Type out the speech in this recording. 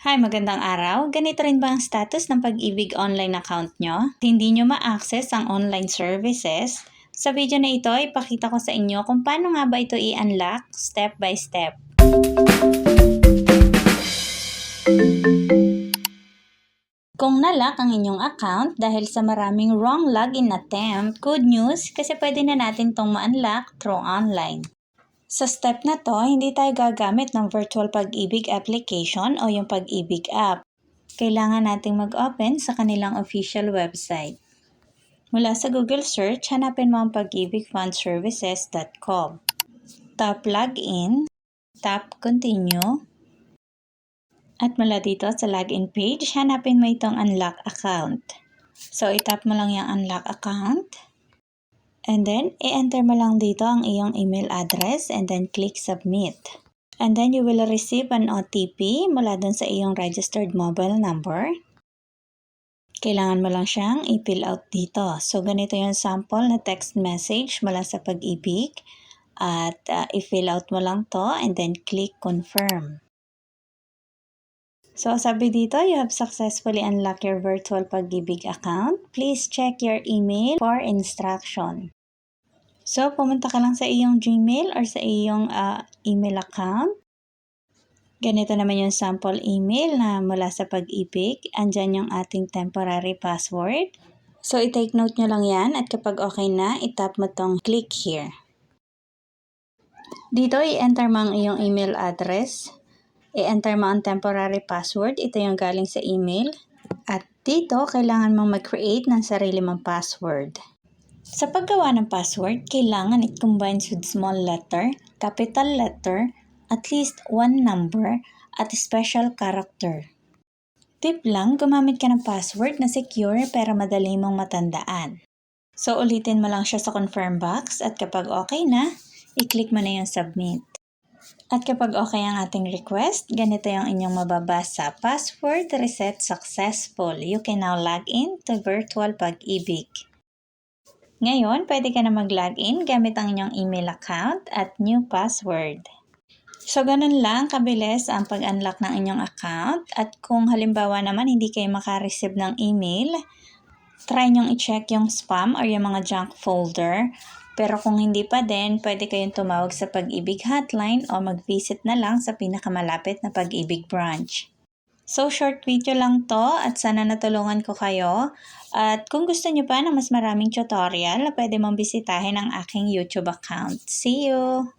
Hi, magandang araw. Ganito rin ba ang status ng Pag-ibig online account nyo? Hindi nyo ma-access ang online services? Sa video na ito, ipakita ko sa inyo kung paano nga ba ito i-unlock step by step. Kung na-lock ang inyong account dahil sa maraming wrong login attempt, good news kasi pwede na natin itong ma-unlock through online. Sa step na to, hindi tayo gagamit ng virtual Pag-ibig application o yung Pag-ibig app. Kailangan nating mag-open sa kanilang official website. Mula sa Google search, hanapin mo ang pagibigfundservices.com. Tap Login, tap Continue, at mula dito sa login page, hanapin mo itong Unlock Account. So, itap mo lang yung Unlock Account. And then, i-enter mo lang dito ang iyong email address and then click Submit. And then, you will receive an OTP mula dun sa iyong registered mobile number. Kailangan mo lang siyang i-fill out dito. So, ganito yung sample na text message mula sa Pag-ibig. At i-fill out mo lang to and then click Confirm. So, sabi dito, you have successfully unlocked your virtual Pag-ibig account. Please check your email for instruction. So, pumunta ka lang sa iyong Gmail or sa iyong email account. Ganito naman yung sample email na mula sa Pag-ibig. Andyan yung ating temporary password. So, i-take note nyo lang yan at kapag okay na, itap mo tong click here. Dito, i-enter mo ang iyong email address. I-enter mo ang temporary password. Ito yung galing sa email. At dito, kailangan mong mag-create ng sarili mong password. Sa paggawa ng password, kailangan it combines with small letter, capital letter, at least one number, at special character. Tip lang, gumamit ka ng password na secure pero madali mong matandaan. So, ulitin mo lang siya sa confirm box at kapag okay na, i-click mo na yung submit. At kapag okay ang ating request, ganito yung inyong mababasa. Password reset successful. You can now log in to virtual Pag-ibig. Ngayon, pwede ka na mag-login gamit ang inyong email account at new password. So, ganun lang kabilis ang pag-unlock ng inyong account. At kung halimbawa naman hindi kayo makareceive ng email, try nyong i-check yung spam or yung mga junk folder. Pero kung hindi pa din, pwede kayong tumawag sa Pag-ibig hotline o mag-visit na lang sa pinakamalapit na Pag-ibig branch. So, short video lang to at sana natulungan ko kayo. At kung gusto nyo pa ng mas maraming tutorial, pwede mong bisitahin ang aking YouTube account. See you!